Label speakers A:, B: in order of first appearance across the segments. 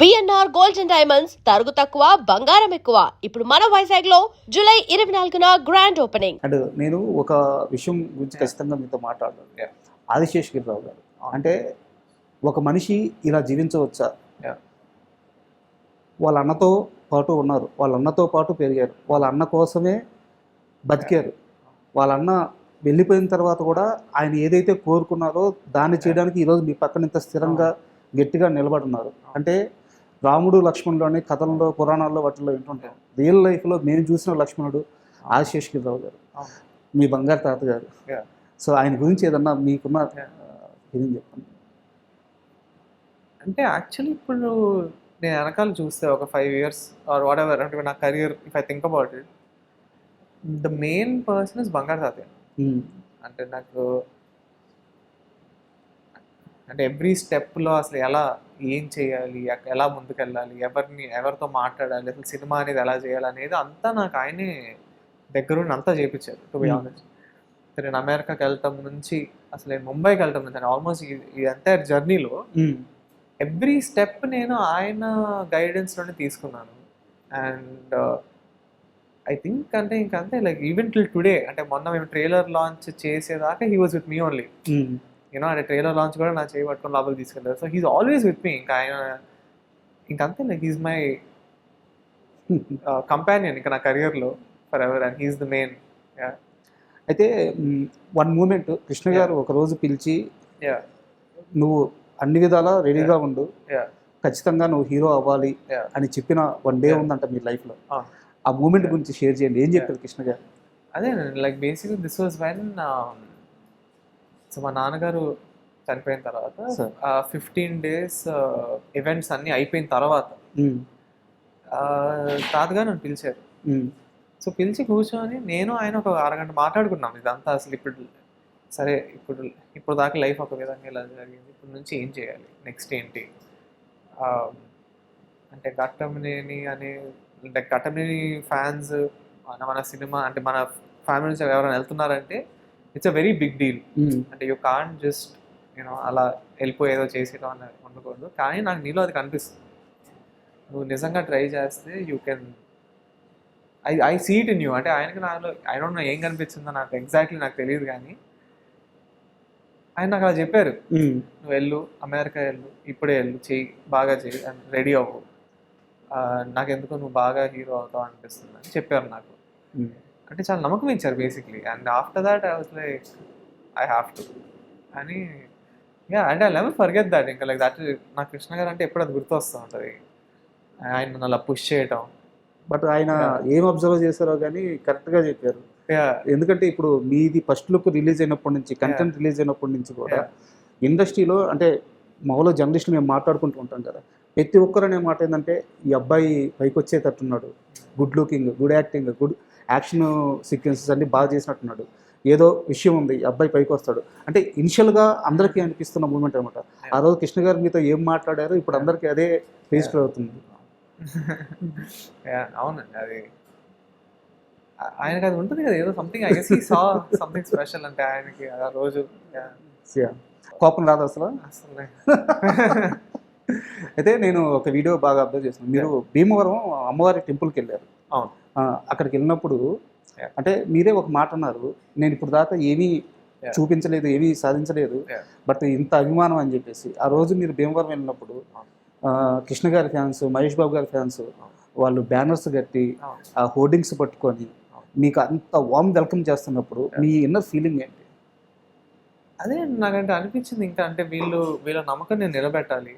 A: BNR gold and diamonds తరుగు తక్కువ బంగారం ఎక్కువ. ఇప్పుడు మన వైజాగ్ లో జూలై 24న గ్రాండ్ ఓపెనింగ్.
B: అండ్ నేను ఒక విషయం గురించి ఖచ్చితంగా మీతో మాట్లాడాలి. ఆదిశేషగిరిరావు గారు అంటే ఒక మనిషి ఇలా జీవించవచ్చా? వాళ్ళ అన్నతో పాటు ఉన్నారు, వాళ్ళ అన్నతో పాటు పెరిగారు, వాళ్ళ అన్న కోసమే బతికారు. వాళ్ళ అన్న వెళ్ళిపోయిన తర్వాత కూడా ఆయన ఏదైతే కోరుకున్నారో దాన్ని చేయడానికి ఈరోజు మీ పక్కన ఇంత స్థిరంగా గట్టిగా నిలబడున్నారు. అంటే రాముడు లక్ష్మణుడు అనే కథల్లో పురాణాల్లో వాటిల్లో వింటుంటాం. రియల్ లైఫ్లో మేము చూసిన లక్ష్మణుడు ఆదిశేషగిరిరావు గారు, మీ బంగారు తాతగారు. సో ఆయన గురించి ఏదన్నా మీకున్న ఫీలింగ్ చెప్పండి.
C: అంటే యాక్చువల్లీ ఇప్పుడు నేను వెనకాల చూస్తే ఒక 5 years ఆర్ వాట్ ఎవర్, అంటే నా career if I think about it, the main person is బంగారు తాతయ్య. అంటే నాకు అంటే ఎవ్రీ స్టెప్లో అసలు ఏం చేయాలి, ఎలా ముందుకెళ్ళాలి, ఎవరితో మాట్లాడాలి, అసలు సినిమా అనేది ఎలా చేయాలి అనేది అంతా నాకు ఆయనే దగ్గరుండి అంతా చేయించారు. టు బి ఆనెస్ట్, నేను అమెరికాకి వెళ్ళటం నుంచి అసలు నేను ముంబైకి వెళ్ళటం నుంచి ఆల్మోస్ట్ ఈ ఎంటైర్ జర్నీలో ఎవ్రీ స్టెప్ నేను ఆయన గైడెన్స్లోనే తీసుకున్నాను. అండ్ ఐ థింక్ అంటే ఇంకంతే లైక్ ఈవెన్ టిల్ టుడే, అంటే మొన్న మేము ట్రైలర్ లాంచ్ చేసేదాకా he was with me only. You know అంటే ట్రైలర్ లాంచ్ కూడా నా చేయి పట్టుకొని లోపలికి తీసుకెళ్ళారు. So he's always with me. ఇంకా ఆయన ఇంకంతే లైక్ హీస్ మై కంపానియన్ ఇంకా నా కెరియర్లో for ever, and he's the main.
B: అయితే వన్ మూమెంట్ కృష్ణ గారు ఒకరోజు పిలిచి నువ్వు అన్ని విధాలా రెడీగా ఉండు, ఖచ్చితంగా నువ్వు హీరో అవ్వాలి అని చెప్పిన వన్ డే ఉందంట మీ లైఫ్లో. ఆ మూమెంట్ గురించి షేర్ చేయండి. ఏం చెప్పారు కృష్ణ గారు?
C: అదే like basically this was when so మా నాన్నగారు చనిపోయిన తర్వాత 15 days ఈవెంట్స్ అన్నీ అయిపోయిన తర్వాత తాతగారు నన్ను పిలిచారు. సో పిలిచి కూర్చొని నేను ఆయన ఒక అరగంట మాట్లాడుకున్నాం ఇదంతా. అసలు సరే ఇప్పుడు దాకా లైఫ్ ఒక విధంగా ఇలా జరిగింది, ఇప్పుడు నుంచి ఏం చేయాలి, నెక్స్ట్ ఏంటి, అంటే ఘట్టమనేని అంటే ఘట్టమనేని ఫ్యాన్స్ మన సినిమా అంటే మన ఫ్యామిలీ నుంచి ఎవరైనా వెళ్తున్నారంటే it's a very big deal. అంటే యూ కాంట్ జస్ట్ యూనో అలా వెళ్ళిపోయేదో చేసేదో అని ఉండకూడదు. కానీ నాకు నీలో అది కనిపిస్తుంది, నువ్వు నిజంగా ట్రై చేస్తే you can. I see it in you. అంటే ఆయనకి నాలో ఐ డోంట్ నో ఏం కనిపించిందో నాకు ఎగ్జాక్ట్లీ నాకు తెలియదు, కానీ ఆయన నాకు అలా చెప్పారు, నువ్వు వెళ్ళు, అమెరికా వెళ్ళు, ఇప్పుడే వెళ్ళు, చెయ్యి, బాగా చెయ్యి, రెడీ అవ్వు, నాకెందుకో నువ్వు బాగా హీరో అవుతావు అనిపిస్తుంది అని చెప్పారు నాకు. అంటే చాలా నమ్మకం ఇచ్చారు basically. And after that I was like I have to అని. అంటే ఐ నెవర్ ఫర్గెట్ దట్. ఇంకా లైక్ దట్ నాకు కృష్ణ గారు అంటే ఎప్పుడు అది గుర్తు వస్తూ ఉంటుంది, ఆయన నన్ను అలా పుష్ చేయటం.
B: బట్ ఆయన ఏం అబ్జర్వ్ చేశారో కానీ కరెక్ట్గా చెప్పారు. ఎందుకంటే ఇప్పుడు మీది ఫస్ట్ లుక్ రిలీజ్ అయినప్పటి నుంచి, కంటెంట్ రిలీజ్ అయినప్పటి నుంచి కూడా ఇండస్ట్రీలో అంటే మామూలుగా జర్నలిస్టులు మేము మాట్లాడుకుంటూ ఉంటాం కదా, ప్రతి ఒక్కరు అనే మాట ఏంటంటే ఈ అబ్బాయి పైకి వచ్చేటట్టున్నాడు, good looking, good acting, good action sequences అన్ని బాగా చేసినట్టున్నాడు, ఏదో విషయం ఉంది, ఈ అబ్బాయి పైకి వస్తాడు అంటే ఇనిషియల్గా అందరికీ అనిపిస్తున్న మూమెంట్ అనమాట. ఆ రోజు కృష్ణ గారు మీతో ఏం మాట్లాడారో ఇప్పుడు అందరికీ అదే రిజిస్టర్ అవుతుంది.
C: అవునండి, అది ఆయనకి అది ఉంటుంది కదా, ఏదో something I guess he saw something special. అంటే ఆయనకి ఆ రోజు
B: కోపం రాదు అసలు. అయితే నేను ఒక వీడియో బాగా అబ్జర్వ్ చేస్తున్నాను, మీరు భీమవరం అమ్మవారి టెంపుల్కి వెళ్ళారు.
C: అవును.
B: అక్కడికి వెళ్ళినప్పుడు అంటే మీరే ఒక మాట అన్నారు, నేను ఇప్పుడు దాకా ఏమీ చూపించలేదు, ఏమీ సాధించలేదు, బట్ ఇంత అభిమానం అని చెప్పేసి. ఆ రోజు మీరు భీమవరం వెళ్ళినప్పుడు కృష్ణ గారి ఫ్యాన్స్, మహేష్ బాబు గారి ఫ్యాన్స్ వాళ్ళు బ్యానర్స్ కట్టి ఆ హోర్డింగ్స్ పట్టుకొని మీకు అంత వామ్ వెల్కమ్ చేస్తున్నప్పుడు మీ ఇన్నర్ ఫీలింగ్ ఏంటి?
C: అదే నాకంటే అనిపించింది, ఇంకా అంటే వీళ్ళ నమ్మకం నేను నిలబెట్టాలి,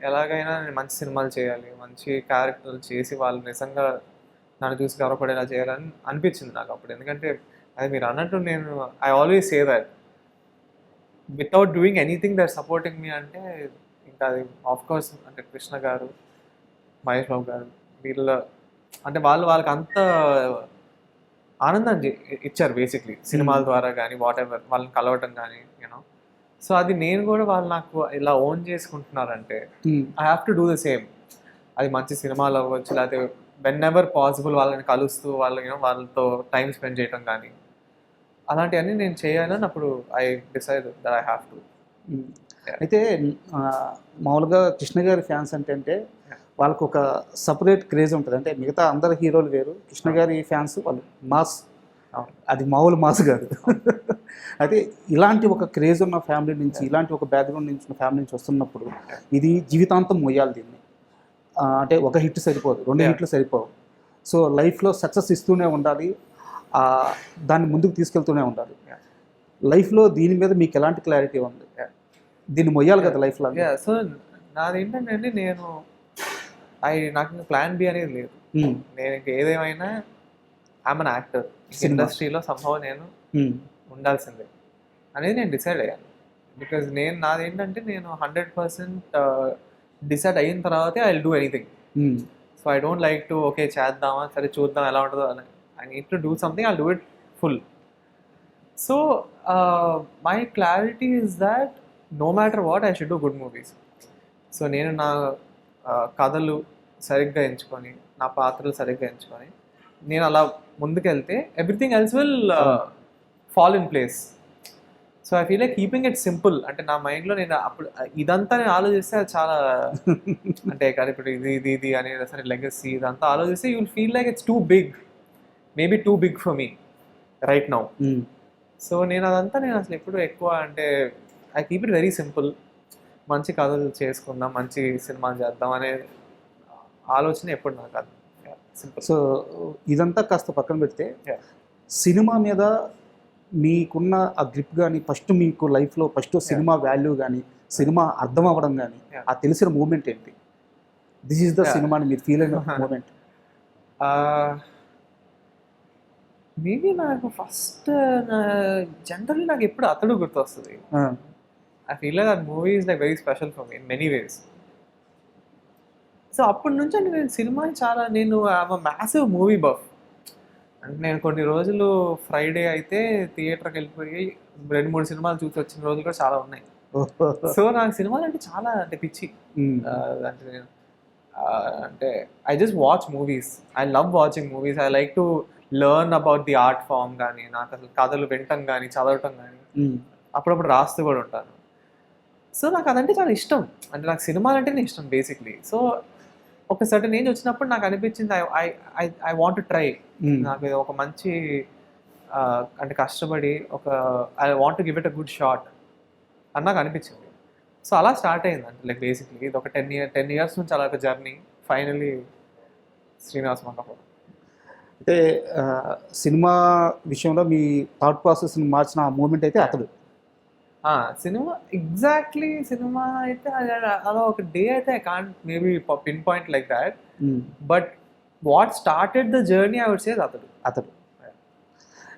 C: ఎలాగైనా నేను మంచి సినిమాలు చేయాలి, మంచి క్యారెక్టర్లు చేసి వాళ్ళు నిజంగా నన్ను చూసి గర్వపడేలా చేయాలని అనిపించింది నాకు అప్పుడు. ఎందుకంటే అది మీరు అన్నట్టు నేను I always say that without doing anything that supporting me అంటే ఇంకా అది ఆఫ్కోర్స్ అంటే కృష్ణ గారు, మహేష్ బాబు గారు, వీళ్ళ అంటే వాళ్ళకి అంత ఆనందాన్ని ఇచ్చారు బేసిక్లీ సినిమాల ద్వారా కానీ వాట్ ఎవర్, వాళ్ళని కలవటం కానీ యూనో. సో అది నేను కూడా వాళ్ళు నాకు ఇలా ఓన్ చేసుకుంటున్నారంటే I have to do the same. అది మంచి సినిమాలు అవ్వచ్చు, లేకపోతే వెన్ ఎవర్ పాసిబుల్ వాళ్ళని కలుస్తూ వాళ్ళతో టైం స్పెండ్ చేయటం కానీ అలాంటివన్నీ నేను చేయాలని అప్పుడు I decide that I have to.
B: అయితే ఆ, మామూలుగా కృష్ణ గారి ఫ్యాన్స్ అంటే వాళ్ళకు ఒక సపరేట్ క్రేజ్ ఉంటుంది. అంటే మిగతా అందరు హీరోలు వేరు, కృష్ణ గారి ఫ్యాన్స్ వాళ్ళు మాస్, అది మామూలు మాస్ కాదు. అయితే ఇలాంటి ఒక క్రేజ్ ఉన్న ఫ్యామిలీ నుంచి, ఇలాంటి ఒక బ్యాక్గ్రౌండ్ నుంచి ఉన్న ఫ్యామిలీ నుంచి వస్తున్నప్పుడు ఇది జీవితాంతం మొయ్యాలి దీన్ని. అంటే ఒక హిట్ సరిపోదు, 2 హిట్లు సరిపోవు. సో లైఫ్లో సక్సెస్ ఇస్తూనే ఉండాలి, దాన్ని ముందుకు తీసుకెళ్తూనే ఉండాలి. లైఫ్లో దీని మీద మీకు ఎలాంటి క్లారిటీ ఉంది? దీన్ని మొయ్యాలి కదా లైఫ్లో.
C: సో నాది ఏంటంటే నాకు ఇంకా ప్లాన్ బి అనేది లేదు. నేను ఇంక ఏదేమైనా ఐఎమ్ అన్ యాక్టర్, ఇండస్ట్రీలో సంభవం నేను ఉండాల్సిందే అనేది నేను డిసైడ్ అయ్యాను. బికాజ్ నాది ఏంటంటే నేను 100% డిసైడ్ అయిన తర్వాతే I will do anything. So I don't like to okay చేద్దామా, సరే చూద్దాం ఎలా ఉంటుందో అని. I need to do something, I do it full. So my clarity is that no matter what I should do good movies. సో నేను నా కథలు సరిగ్గా ఎంచుకొని, నా పాత్రలు సరిగ్గా ఎంచుకొని నేను అలా ముందుకెళ్తే everything else will fall in place. So I feel like keeping it simple. అంటే నా మైండ్లో నేను అప్పుడు ఇదంతా నేను ఆలోచిస్తే అది చాలా అంటే కానీ ఇప్పుడు ఇది అనేది సరే లెగసీ ఇదంతా ఆలోచిస్తే you will feel like it's too big, maybe too big for me right now. సో నేను అసలు ఎప్పుడు ఎక్కువ అంటే I keep it very simple. మంచి కథలు చేసుకుందాం, మంచి సినిమాలు చేద్దాం అనే ఆలోచన ఎప్పుడు నాకు కాదు. సింపుల్.
B: సో ఇదంతా కాస్త పక్కన పెడితే సినిమా మీద మీకున్న ఆ గ్రిప్ కానీ, ఫస్ట్ మీకు లైఫ్లో ఫస్ట్ సినిమా వాల్యూ కానీ, సినిమా అర్థం అవ్వడం కానీ, ఆ తెలిసిన మూమెంట్ ఏంటి? దిస్ ఈస్ ద సినిమా అని మీరు ఫీల్ అయిన మూమెంట్?
C: మేబీ నాకు ఫస్ట్ జనరల్లీ నాకు ఎప్పుడు అతడు గుర్తొస్తుంది. I feel like that movie is like very special for me in many ways. So అప్పటి నుంచి అంటే నేను సినిమాని నేను మ్యాసివ్ మూవీ బఫ్. అంటే నేను కొన్ని రోజులు ఫ్రైడే అయితే థియేటర్కి వెళ్ళిపోయి 2-3 సినిమాలు చూసి వచ్చిన రోజులు కూడా చాలా ఉన్నాయి. సో నాకు సినిమాలు అంటే చాలా అంటే పిచ్చి. అంటే నేను అంటే I just watch movies, I love watching movies, I like to learn about the art form కానీ, నాకు అసలు కథలు వినటం కానీ, చదవటం కానీ, అప్పుడప్పుడు రాస్తూ కూడా ఉంటాను. సో నాకు అదంటే చాలా ఇష్టం. అంటే నాకు సినిమాలు అంటేనే ఇష్టం బేసిక్లీ. సో ఒక సర్టన్ ఏజ్ వచ్చినప్పుడు నాకు అనిపించింది ఐ వాంట్ టు ట్రై. నాకు ఒక మంచి అంటే కష్టపడి I want to give it a good shot అని నాకు అనిపించింది. సో అలా స్టార్ట్ అయింది. అంటే లైక్ బేసిక్లీ ఇది ఒక 10 years నుంచి అలా ఒక జర్నీ. ఫైనలీ శ్రీనివాస్ మంగపూర్.
B: అంటే సినిమా విషయంలో మీ థాట్ ప్రాసెస్ని మార్చిన ఆ మూమెంట్ అయితే అతడు.
C: సినిమా ఎగ్జాక్ట్లీ సినిమా అయితే అలా ఒక డే అయితే I can't maybe pin point like that. But what started the journey I would say అతడు.